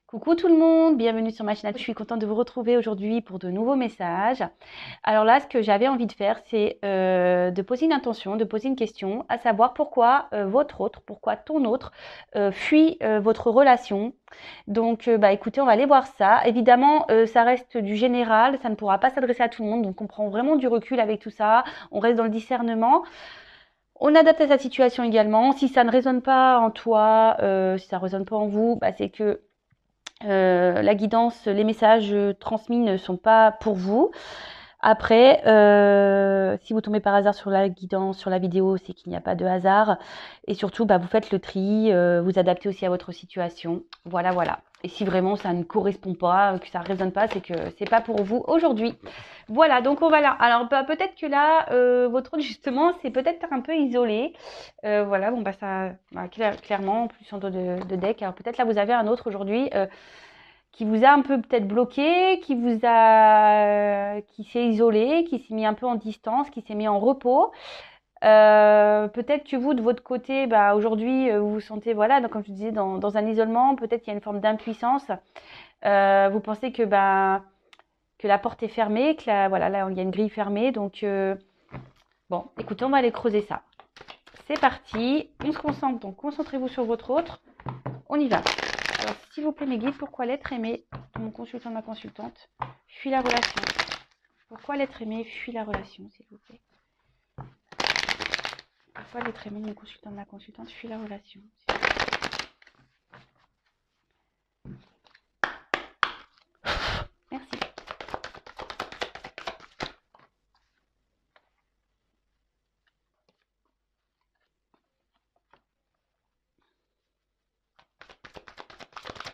Coucou tout le monde, bienvenue sur ma chaîne. Je suis contente de vous retrouver aujourd'hui pour de nouveaux messages. Alors là, ce que j'avais envie de faire, c'est de poser une intention, de poser une question, à savoir pourquoi votre autre, pourquoi ton autre fuit votre relation. Donc, écoutez, on va aller voir ça. Évidemment, ça reste du général, ça ne pourra pas s'adresser à tout le monde, donc on prend vraiment du recul avec tout ça, on reste dans le discernement. On adapte à sa situation également. Si ça ne résonne pas en toi, si ça ne résonne pas en vous, c'est que la guidance, les messages transmis ne sont pas pour vous. Après, si vous tombez par hasard sur la guidance, sur la vidéo, c'est qu'il n'y a pas de hasard. Et surtout, vous faites le tri, vous adaptez aussi à votre situation. Voilà, voilà. Et si vraiment ça ne correspond pas, que ça ne résonne pas, c'est que c'est pas pour vous aujourd'hui. Voilà, donc on va là. Alors peut-être que là, votre autre justement, c'est peut-être un peu isolé. Voilà, clairement, en plus en dos de deck. Alors peut-être là, vous avez un autre aujourd'hui qui vous a un peu peut-être bloqué, qui s'est isolé, qui s'est mis un peu en distance, qui s'est mis en repos. Peut-être que vous, de votre côté, aujourd'hui, vous vous sentez, voilà, donc, comme je disais, dans un isolement. Peut-être qu'il y a une forme d'impuissance. Vous pensez que la porte est fermée, voilà, là, il y a une grille fermée. Donc, bon, écoutez, on va aller creuser ça. C'est parti. On se concentre. Donc, concentrez-vous sur votre autre. On y va. Alors, s'il vous plaît, mes guides, pourquoi l'être aimé de mon consultant, de ma consultante, fuit la relation? Pourquoi l'être aimé fuit la relation, s'il vous plaît? Pourquoi l'être aimé de mon consultant, de ma consultante, fuit la relation? Merci.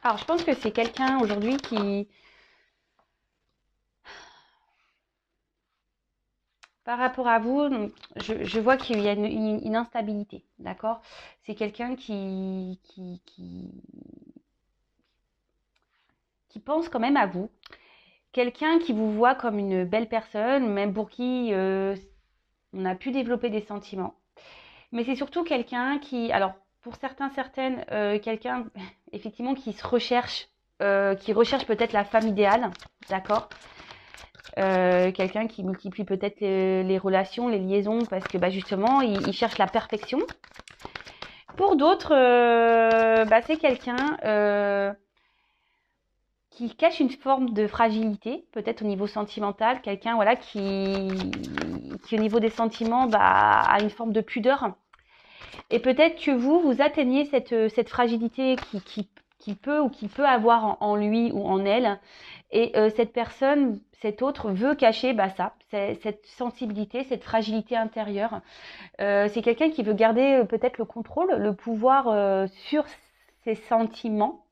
Alors, je pense que c'est quelqu'un aujourd'hui qui, par rapport à vous, je vois qu'il y a une instabilité, d'accord? C'est quelqu'un qui pense quand même à vous. Quelqu'un qui vous voit comme une belle personne, même pour qui on a pu développer des sentiments. Mais c'est surtout quelqu'un qui, alors pour certains, certaines, quelqu'un effectivement qui se recherche, qui recherche peut-être la femme idéale, d'accord? Quelqu'un qui multiplie peut-être les relations, les liaisons, parce que justement, il cherche la perfection. Pour d'autres, c'est quelqu'un qui cache une forme de fragilité, peut-être au niveau sentimental, quelqu'un voilà, qui au niveau des sentiments a une forme de pudeur. Et peut-être que vous atteignez cette fragilité qui peut avoir en lui ou en elle. Et cette personne, cet autre, veut cacher cette sensibilité, cette fragilité intérieure. C'est quelqu'un qui veut garder peut-être le contrôle, le pouvoir sur ses sentiments.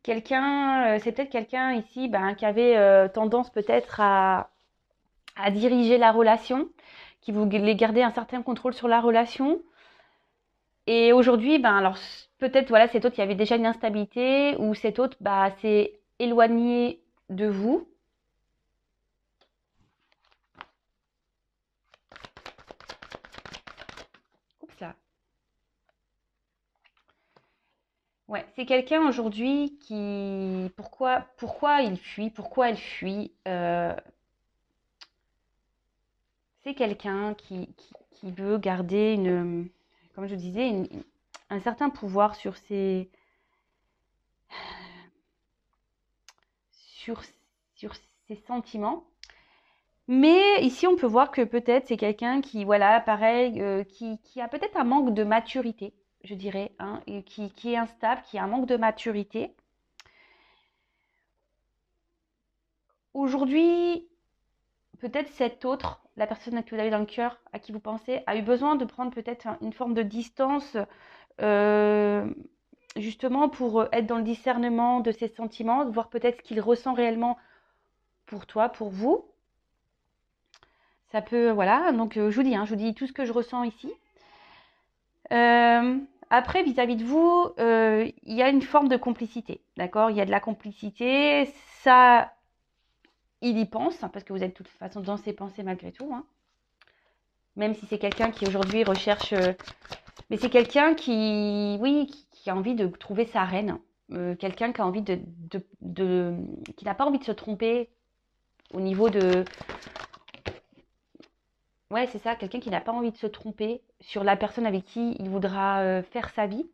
C'est peut-être quelqu'un ici qui avait tendance peut-être à diriger la relation, qui voulait garder un certain contrôle sur la relation. Et aujourd'hui, alors peut-être voilà, cet autre, il y avait déjà une instabilité, ou cet autre s'est éloigné de vous. Oups là. Ouais, c'est quelqu'un aujourd'hui qui... Pourquoi il fuit? Pourquoi elle fuit? C'est quelqu'un qui veut garder comme je disais, un certain pouvoir sur sur, sur ses sentiments. Mais ici, on peut voir que peut-être c'est quelqu'un qui, voilà, pareil, qui a peut-être un manque de maturité, je dirais, hein, et qui est instable, qui a un manque de maturité. Aujourd'hui, peut-être cet autre, la personne que vous avez dans le cœur, à qui vous pensez, a eu besoin de prendre peut-être une forme de distance, euh, justement pour être dans le discernement de ses sentiments, de voir peut-être ce qu'il ressent réellement pour toi, pour vous. Ça peut, voilà, donc je vous dis tout ce que je ressens ici. Après, vis-à-vis de vous, il y a une forme de complicité, d'accord? Il y a de la complicité, ça, il y pense, hein, parce que vous êtes de toute façon dans ses pensées malgré tout, hein. Même si c'est quelqu'un qui aujourd'hui recherche... mais c'est quelqu'un qui, oui, qui a envie de trouver sa reine. quelqu'un qui a envie qui n'a pas envie de se tromper au niveau de... Ouais, c'est ça, quelqu'un qui n'a pas envie de se tromper sur la personne avec qui il voudra faire sa vie.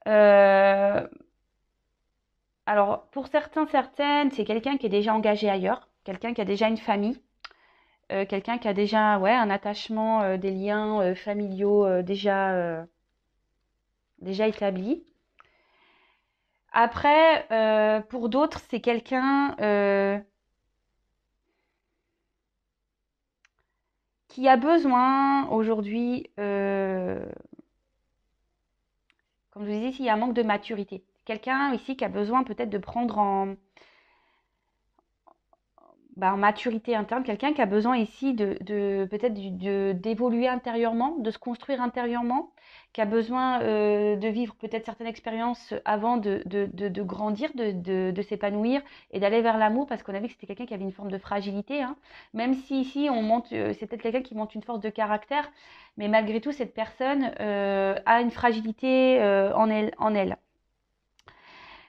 Euh, alors, pour certains, certaines, c'est quelqu'un qui est déjà engagé ailleurs, quelqu'un qui a déjà une famille, quelqu'un qui a déjà ouais, un attachement, des liens familiaux déjà établis. Après, pour d'autres, c'est quelqu'un qui a besoin aujourd'hui, comme je vous disais, s'il y a un manque de maturité. Quelqu'un ici qui a besoin peut-être de prendre en maturité interne, quelqu'un qui a besoin ici peut-être d'évoluer intérieurement, de se construire intérieurement, qui a besoin de vivre peut-être certaines expériences avant de grandir, de s'épanouir et d'aller vers l'amour, parce qu'on a vu que c'était quelqu'un qui avait une forme de fragilité, hein. Même si ici on monte, c'est peut-être quelqu'un qui monte une force de caractère, mais malgré tout cette personne a une fragilité en elle.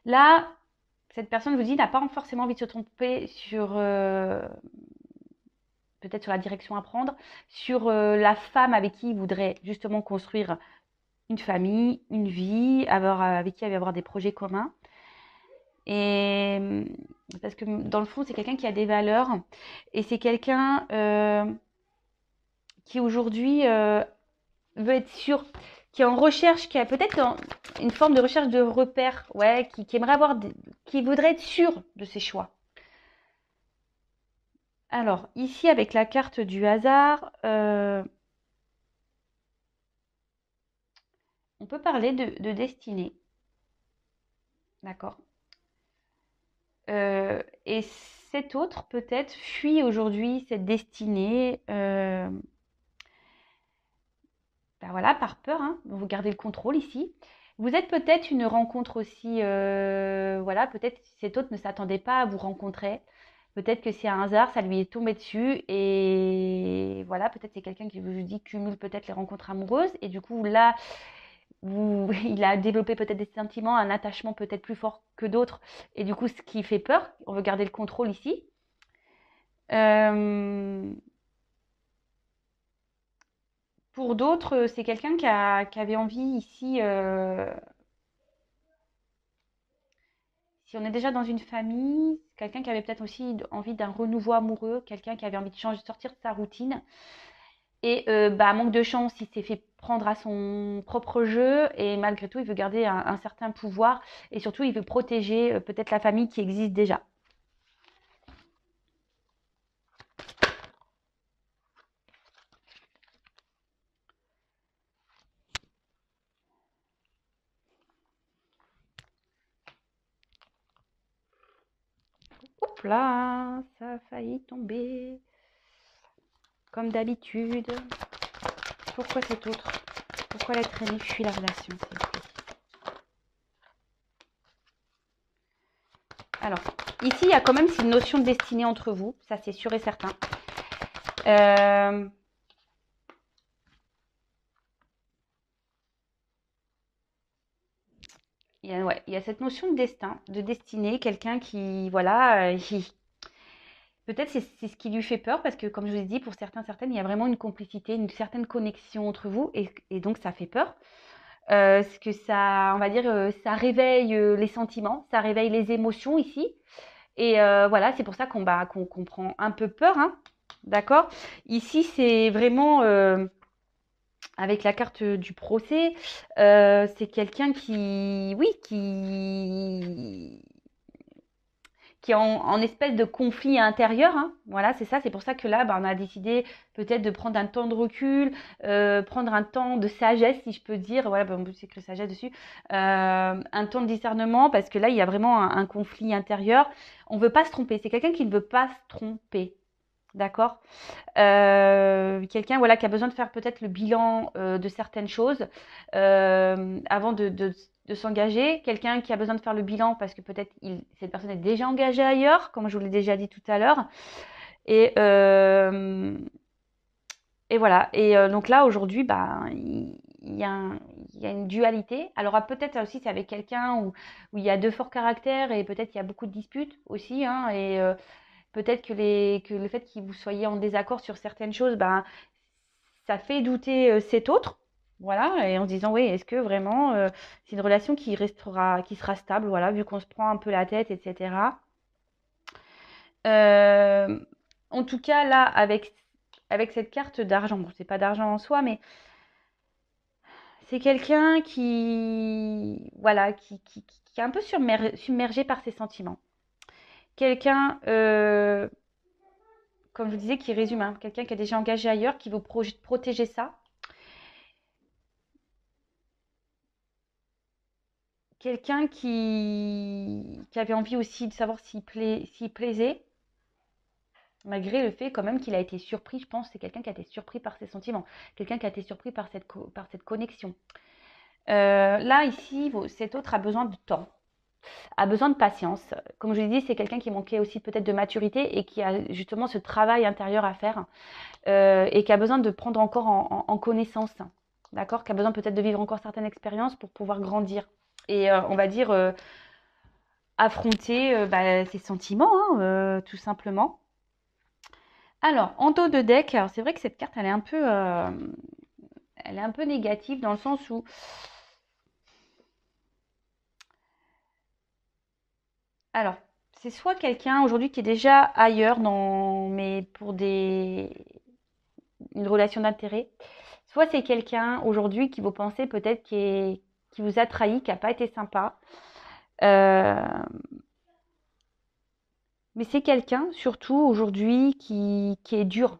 Là, cette personne, je vous dis, n'a pas forcément envie de se tromper sur peut-être sur la direction à prendre, sur la femme avec qui il voudrait justement construire une famille, une vie, avec qui il va avoir des projets communs. Et parce que dans le fond, c'est quelqu'un qui a des valeurs et c'est quelqu'un qui aujourd'hui veut être sûr, qui est en recherche, qui a peut-être une forme de recherche de repères, ouais, qui aimerait qui voudrait être sûr de ses choix. Alors, ici, avec la carte du hasard, on peut parler de destinée. D'accord. Et cet autre, peut-être, fuit aujourd'hui cette destinée. Ben voilà, par peur, hein. Vous gardez le contrôle ici. Vous êtes peut-être une rencontre aussi, voilà, peut-être cet autre ne s'attendait pas à vous rencontrer. Peut-être que c'est un hasard, ça lui est tombé dessus et voilà, peut-être c'est quelqu'un qui vous dit cumule peut-être les rencontres amoureuses et du coup là, il a développé peut-être des sentiments, un attachement peut-être plus fort que d'autres et du coup ce qui fait peur, on veut garder le contrôle ici. Euh, pour d'autres, c'est quelqu'un qui avait envie ici, si on est déjà dans une famille, quelqu'un qui avait peut-être aussi envie d'un renouveau amoureux, quelqu'un qui avait envie de changer, de sortir de sa routine. Et bah, manque de chance, il s'est fait prendre à son propre jeu et malgré tout, il veut garder un certain pouvoir et surtout, il veut protéger peut-être la famille qui existe déjà. Hop là, ça a failli tomber. Comme d'habitude. Pourquoi cet autre? Pourquoi l'être aimé fuit la relation, s'il vous plaît? Alors, ici, il y a quand même une notion de destinée entre vous, ça c'est sûr et certain. Il y a cette notion de destin, de destinée, quelqu'un qui, voilà, peut-être c'est ce qui lui fait peur parce que, comme je vous ai dit, pour certains, certaines, il y a vraiment une complicité, une certaine connexion entre vous et donc ça fait peur. Ce que ça, on va dire, ça réveille les sentiments, ça réveille les émotions ici. Et voilà, c'est pour ça qu'on prend un peu peur, hein, d'accord? Ici, c'est vraiment avec la carte du procès, c'est quelqu'un qui, oui, qui est en espèce de conflit intérieur, hein. Voilà, c'est ça. C'est pour ça que là, on a décidé peut-être de prendre un temps de recul, prendre un temps de sagesse, si je peux dire. Voilà, on peut écrire sagesse dessus. Un temps de discernement, parce que là, il y a vraiment un conflit intérieur. On ne veut pas se tromper. C'est quelqu'un qui ne veut pas se tromper. D'accord. Quelqu'un voilà, qui a besoin de faire peut-être le bilan de certaines choses avant de s'engager. Quelqu'un qui a besoin de faire le bilan parce que peut-être cette personne est déjà engagée ailleurs, comme je vous l'ai déjà dit tout à l'heure. Et voilà. Et donc là, aujourd'hui, il il y a une dualité. Alors peut-être aussi c'est avec quelqu'un où il y a deux forts caractères et peut-être il y a beaucoup de disputes aussi, hein, et peut-être que le fait que vous soyez en désaccord sur certaines choses, ben, ça fait douter cet autre. Voilà, et en se disant, oui, est-ce que vraiment c'est une relation qui sera stable, voilà, vu qu'on se prend un peu la tête, etc. Euh, En tout cas, là, avec cette carte d'argent, bon, c'est pas d'argent en soi, mais c'est quelqu'un qui, voilà, qui est un peu submergé par ses sentiments. Quelqu'un, comme je vous disais, qui résume, hein, quelqu'un qui est déjà engagé ailleurs, qui veut protéger ça. Quelqu'un qui avait envie aussi de savoir s'il plaisait, malgré le fait quand même qu'il a été surpris, je pense, c'est quelqu'un qui a été surpris par ses sentiments, quelqu'un qui a été surpris par cette connexion. Là, ici, cet autre a besoin de temps, a besoin de patience. Comme je l'ai dit, c'est quelqu'un qui manquait aussi peut-être de maturité et qui a justement ce travail intérieur à faire et qui a besoin de prendre encore en connaissance, d'accord, qui a besoin peut-être de vivre encore certaines expériences pour pouvoir grandir. Et on va dire affronter ses sentiments, hein, tout simplement. Alors, en dos de deck, c'est vrai que cette carte, elle est un peu négative dans le sens où, alors, c'est soit quelqu'un aujourd'hui qui est déjà ailleurs, mais pour une relation d'intérêt, soit c'est quelqu'un aujourd'hui qui vous pensez peut-être qui vous a trahi, qui n'a pas été sympa. Euh, mais c'est quelqu'un surtout aujourd'hui qui est dur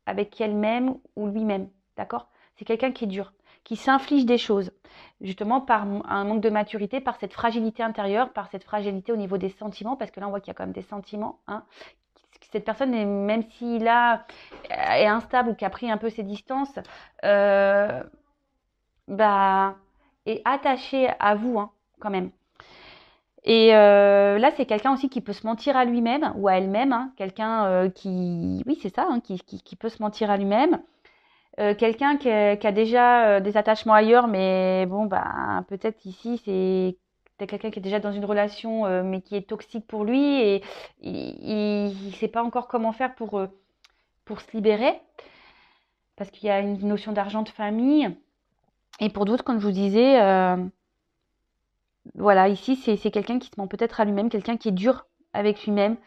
avec elle-même ou lui-même, d'accord? C'est quelqu'un qui est dur, qui s'inflige des choses, justement par un manque de maturité, par cette fragilité intérieure, par cette fragilité au niveau des sentiments, parce que là on voit qu'il y a quand même des sentiments, hein. Cette personne, même s'il est instable ou qui a pris un peu ses distances, euh, bah, est attaché à vous, hein, quand même. Et là, c'est quelqu'un aussi qui peut se mentir à lui-même ou à elle-même, hein, quelqu'un qui, oui, c'est ça, hein, qui peut se mentir à lui-même. Quelqu'un qui a déjà des attachements ailleurs, mais bon, bah, peut-être ici, c'est quelqu'un qui est déjà dans une relation, mais qui est toxique pour lui et il ne sait pas encore comment faire pour se libérer, parce qu'il y a une notion d'argent de famille. Et pour d'autres, comme je vous disais, voilà, ici, c'est quelqu'un qui se ment peut-être à lui-même, quelqu'un qui est dur avec lui-même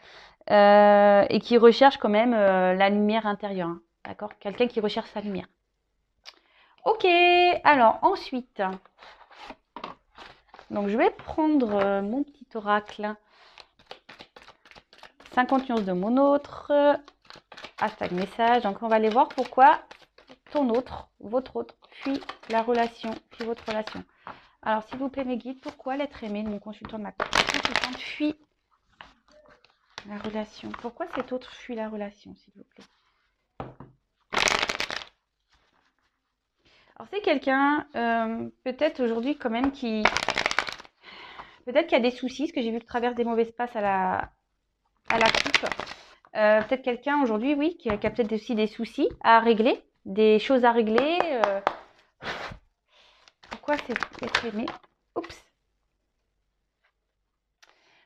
et qui recherche quand même la lumière intérieure, hein, d'accord? Quelqu'un qui recherche sa lumière. Ok, alors ensuite, donc je vais prendre mon petit oracle, 50 nuances de mon autre, hashtag message. Donc on va aller voir pourquoi votre autre, fuit la relation, fuit votre relation. Alors s'il vous plaît mes guides, pourquoi l'être aimé de mon consultant de ma consultante fuit la relation? Pourquoi cet autre fuit la relation, s'il vous plaît? Alors c'est quelqu'un, peut-être aujourd'hui quand même peut-être qu'il y a des soucis, parce que j'ai vu que travers des mauvais passes à la coupe. Peut-être quelqu'un aujourd'hui, oui, qui a peut-être aussi des soucis à régler, des choses à régler. Pourquoi c'est être aimé? Oups.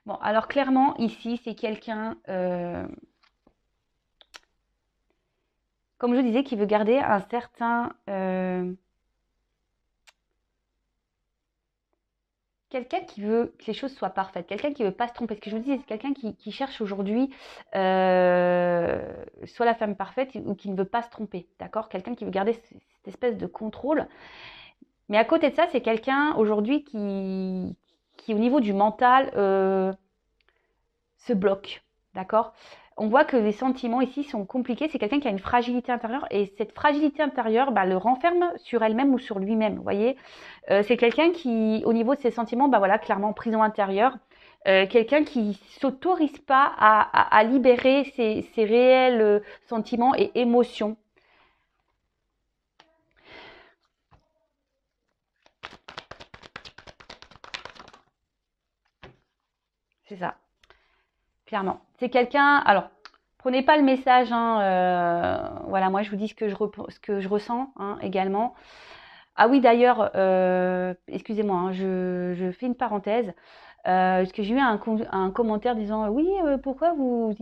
Bon, alors clairement, ici, c'est quelqu'un, comme je vous disais, qui veut garder un certain... quelqu'un qui veut que les choses soient parfaites, quelqu'un qui veut pas se tromper. Ce que je vous dis, c'est quelqu'un qui cherche aujourd'hui soit la femme parfaite ou qui ne veut pas se tromper, d'accord? Quelqu'un qui veut garder cette espèce de contrôle. Mais à côté de ça, c'est quelqu'un aujourd'hui qui, au niveau du mental, se bloque, d'accord? On voit que les sentiments ici sont compliqués. C'est quelqu'un qui a une fragilité intérieure et cette fragilité intérieure le renferme sur elle-même ou sur lui-même. Vous voyez, c'est quelqu'un qui, au niveau de ses sentiments, voilà, clairement en prison intérieure. Quelqu'un qui s'autorise pas à libérer ses réels sentiments et émotions. C'est ça, clairement. C'est quelqu'un. Alors, prenez pas le message. Hein, voilà, moi je vous dis ce que je ressens hein, également. Ah oui, d'ailleurs, excusez-moi, hein, je fais une parenthèse, parce que j'ai eu un commentaire disant, oui, pourquoi vous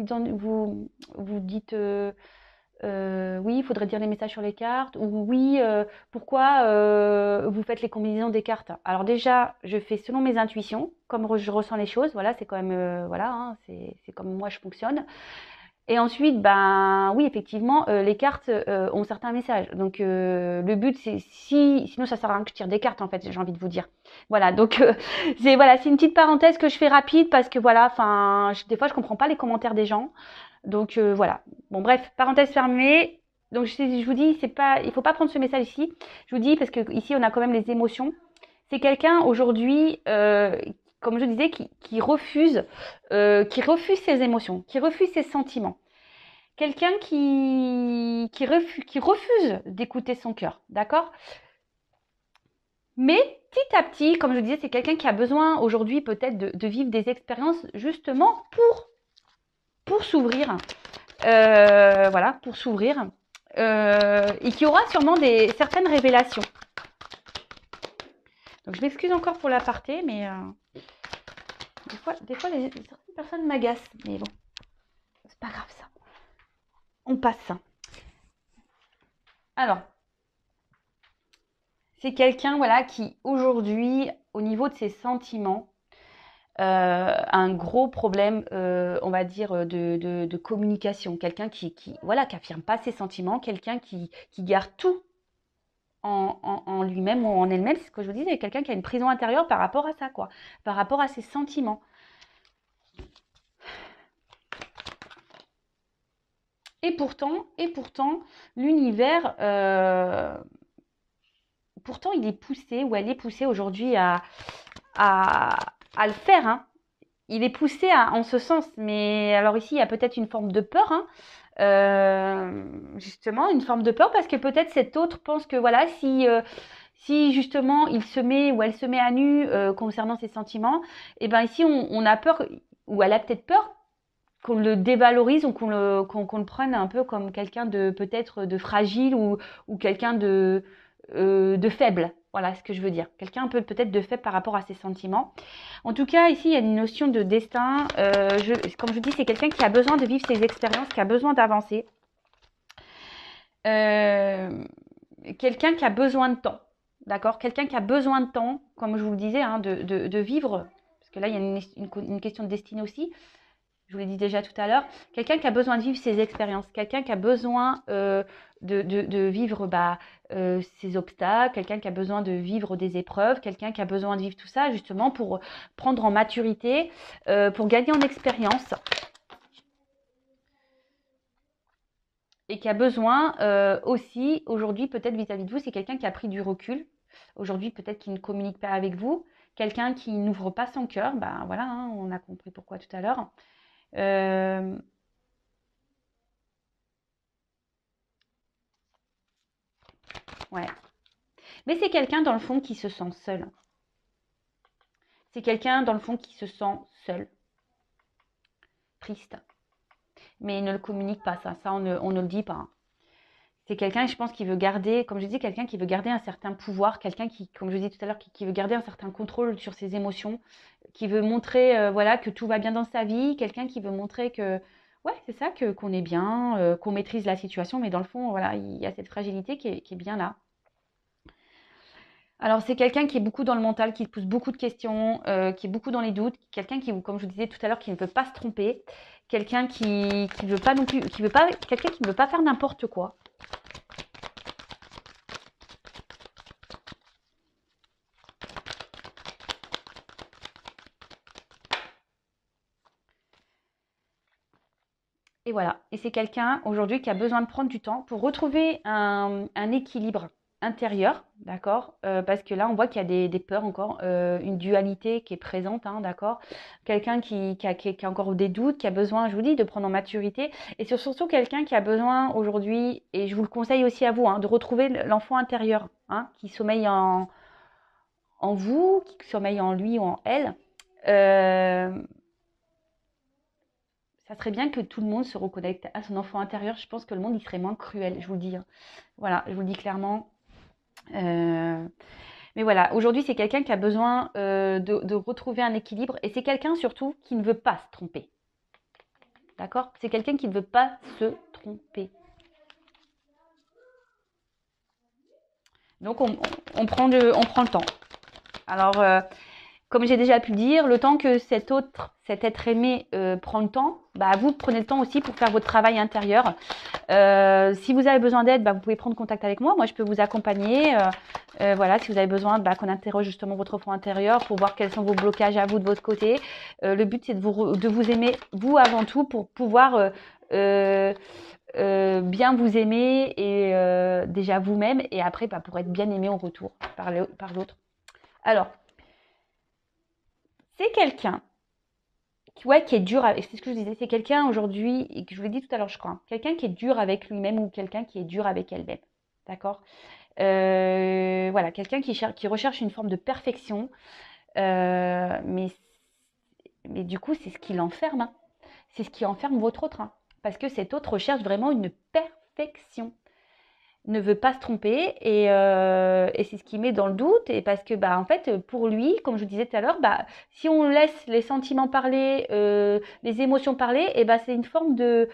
dites, oui, il faudrait dire les messages sur les cartes, ou oui, pourquoi vous faites les combinaisons des cartes? Alors déjà, je fais selon mes intuitions, comme je ressens les choses, voilà, c'est quand même, voilà, hein, c'est comme moi je fonctionne. Et ensuite, ben oui, effectivement, les cartes ont certains messages. Donc le but, c'est sinon ça sert à rien que je tire des cartes en fait, j'ai envie de vous dire. Voilà, donc c'est voilà, c'est une petite parenthèse que je fais rapide parce que voilà, enfin, des fois je comprends pas les commentaires des gens. Donc voilà. Bon bref, parenthèse fermée. Donc je vous dis, c'est pas, il faut pas prendre ce message ici. Je vous dis parce que ici on a quand même les émotions. C'est quelqu'un aujourd'hui, comme je disais, qui refuse ses émotions, qui refuse ses sentiments. Quelqu'un qui refuse d'écouter son cœur, d'accord? Mais petit à petit, comme je disais, c'est quelqu'un qui a besoin aujourd'hui peut-être de vivre des expériences justement pour s'ouvrir. Voilà, pour s'ouvrir. Et qui aura sûrement certaines révélations. Donc je m'excuse encore pour l'aparté, mais des fois certaines personnes m'agacent. Mais bon, c'est pas grave ça. On passe. Alors, c'est quelqu'un voilà, qui aujourd'hui, au niveau de ses sentiments, un gros problème, on va dire, de communication. Quelqu'un qui voilà, qui affirme pas ses sentiments, quelqu'un qui garde tout en lui-même ou en elle-même. C'est ce que je vous disais, quelqu'un qui a une prison intérieure par rapport à ça, quoi, par rapport à ses sentiments. Et pourtant, l'univers, pourtant, il est poussé ou elle est poussée aujourd'hui à, à le faire, hein. Il est poussé en ce sens, mais alors ici, il y a peut-être une forme de peur, hein. Justement, une forme de peur parce que peut-être cet autre pense que voilà, si justement il se met ou elle se met à nu concernant ses sentiments, et ben ici on a peur ou elle a peut-être peur qu'on le dévalorise ou qu'on le prenne un peu comme quelqu'un de peut-être de fragile ou quelqu'un de faible. Voilà ce que je veux dire. Quelqu'un peut-être de faible par rapport à ses sentiments. En tout cas, ici, il y a une notion de destin. Comme je dis, c'est quelqu'un qui a besoin de vivre ses expériences, qui a besoin d'avancer. Euh, Quelqu'un qui a besoin de temps. D'accord? Quelqu'un qui a besoin de temps, comme je vous le disais, hein, de vivre. Parce que là, il y a une question de destinée aussi. Je vous l'ai dit déjà tout à l'heure, quelqu'un qui a besoin de vivre ses expériences, quelqu'un qui a besoin de vivre ses obstacles, quelqu'un qui a besoin de vivre des épreuves, quelqu'un qui a besoin de vivre tout ça justement pour prendre en maturité, pour gagner en expérience et qui a besoin aussi aujourd'hui peut-être vis-à-vis de vous, c'est quelqu'un qui a pris du recul, aujourd'hui peut-être qui ne communique pas avec vous, quelqu'un qui n'ouvre pas son cœur, ben voilà, hein, on a compris pourquoi tout à l'heure. Euh, ouais. Mais c'est quelqu'un dans le fond qui se sent seul. C'est quelqu'un dans le fond qui se sent seul, triste. Mais il ne le communique pas, ça. On ne le dit pas, hein. C'est quelqu'un, je pense, qui veut garder, comme je dis, quelqu'un qui veut garder un certain pouvoir, quelqu'un qui, comme je dis tout à l'heure, qui veut garder un certain contrôle sur ses émotions, qui veut montrer voilà, que tout va bien dans sa vie, quelqu'un qui veut montrer que, ouais, c'est ça, qu'on est bien, qu'on maîtrise la situation, mais dans le fond, voilà, il y a cette fragilité qui est bien là. Alors, c'est quelqu'un qui est beaucoup dans le mental, qui pose beaucoup de questions, qui est beaucoup dans les doutes, quelqu'un qui, comme je vous disais tout à l'heure, qui ne peut pas se tromper, quelqu'un qui veut pas non plus, qui veut pas, quelqu'un qui ne veut pas faire n'importe quoi. Et voilà. Et c'est quelqu'un aujourd'hui qui a besoin de prendre du temps pour retrouver un équilibre intérieur, d'accord. Parce que là, on voit qu'il y a des peurs encore, une dualité qui est présente, hein, d'accord. Quelqu'un qui a encore des doutes, qui a besoin, je vous dis, de prendre en maturité. Et c'est surtout quelqu'un qui a besoin aujourd'hui, et je vous le conseille aussi à vous, hein, de retrouver l'enfant intérieur, hein, qui sommeille en vous, qui sommeille en lui ou en elle. Euh, Ça serait bien que tout le monde se reconnecte à son enfant intérieur. Je pense que le monde, il serait moins cruel, je vous le dis, hein. Voilà, je vous le dis clairement. Euh, mais voilà, aujourd'hui, c'est quelqu'un qui a besoin de retrouver un équilibre et c'est quelqu'un surtout qui ne veut pas se tromper. D'accord? C'est quelqu'un qui ne veut pas se tromper. Donc, on prend le temps. Alors, comme j'ai déjà pu le dire, le temps que cet être aimé prend le temps, bah, vous prenez le temps aussi pour faire votre travail intérieur. Si vous avez besoin d'aide, bah, vous pouvez prendre contact avec moi. Moi, je peux vous accompagner. Voilà, si vous avez besoin qu'on interroge justement votre enfant intérieur pour voir quels sont vos blocages à vous de votre côté. Le but, c'est de vous aimer, vous avant tout, pour pouvoir bien vous aimer et déjà vous-même et après bah, pour être bien aimé en retour par l'autre. Alors, c'est quelqu'un qui est dur avec, c'est ce que je disais, c'est quelqu'un aujourd'hui, et que je vous l'ai dit tout à l'heure, je crois, quelqu'un qui est dur avec lui-même ou quelqu'un qui est dur avec elle-même. D'accord? Voilà, quelqu'un qui recherche une forme de perfection, mais du coup, c'est ce qui l'enferme. Hein. C'est ce qui enferme votre autre. Hein. Parce que cet autre recherche vraiment une perfection. Ne veut pas se tromper et c'est ce qui met dans le doute et parce que bah en fait pour lui comme je vous disais tout à l'heure bah si on laisse les sentiments parler les émotions parler et bah c'est une forme de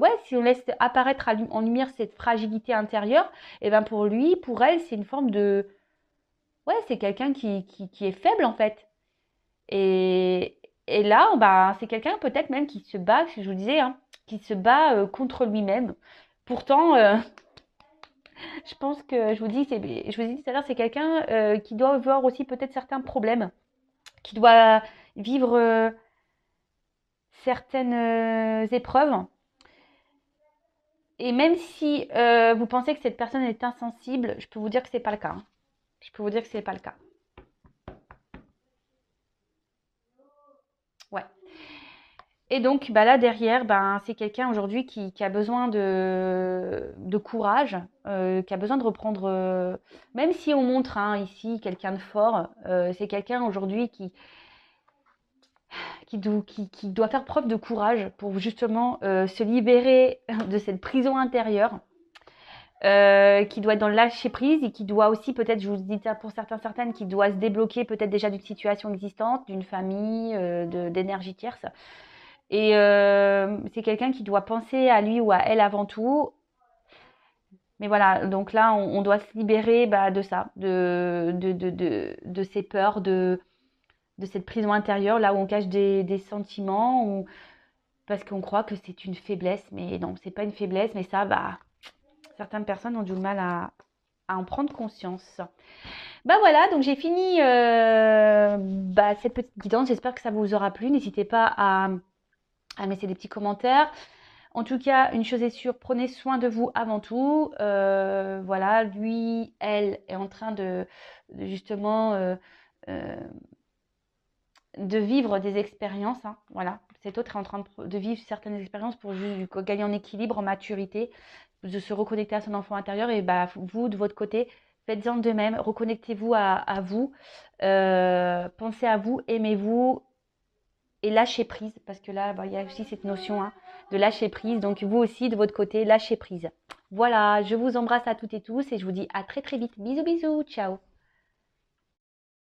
ouais si on laisse apparaître en lumière cette fragilité intérieure et ben pour lui pour elle c'est une forme de ouais c'est quelqu'un qui est faible en fait et là bah c'est quelqu'un peut-être même qui se bat ce que je vous disais hein, qui se bat contre lui-même pourtant je pense que je vous dis, je vous ai dit tout à l'heure, c'est quelqu'un qui doit avoir aussi peut-être certains problèmes, qui doit vivre certaines épreuves. Et même si vous pensez que cette personne est insensible, je peux vous dire que c'est pas le cas. Hein. Je peux vous dire que c'est pas le cas. Ouais. Et donc, bah là derrière, ben, c'est quelqu'un aujourd'hui qui a besoin de courage, qui a besoin de reprendre, même si on montre hein, ici quelqu'un de fort, c'est quelqu'un aujourd'hui qui doit faire preuve de courage pour justement se libérer de cette prison intérieure, qui doit être dans le lâcher prise et qui doit aussi peut-être, je vous dis ça pour certaines, qui doit se débloquer peut-être déjà d'une situation existante, d'une famille, d'énergie tierce. Et c'est quelqu'un qui doit penser à lui ou à elle avant tout. Mais voilà, donc là, on doit se libérer bah, de ça, de ces peurs, de cette prison intérieure, là où on cache des sentiments, parce qu'on croit que c'est une faiblesse. Mais non, c'est pas une faiblesse, mais ça, bah, certaines personnes ont du mal à en prendre conscience. Bah voilà, donc j'ai fini bah, cette petite guidance. J'espère que ça vous aura plu. N'hésitez pas à me laisser des petits commentaires. En tout cas, une chose est sûre, prenez soin de vous avant tout. Voilà, lui, elle est en train de justement euh, de vivre des expériences. Hein, voilà, cet autre est en train de vivre certaines expériences pour juste gagner en équilibre, en maturité, de se reconnecter à son enfant intérieur. Et bah, vous, de votre côté, faites-en de même. Reconnectez-vous à vous. Pensez à vous, aimez-vous et lâchez prise. Parce que là, bah, il y a aussi cette notion hein, de lâcher prise. Donc, vous aussi, de votre côté, lâchez prise. Voilà, je vous embrasse à toutes et tous et je vous dis à très très vite. Bisous, bisous, ciao.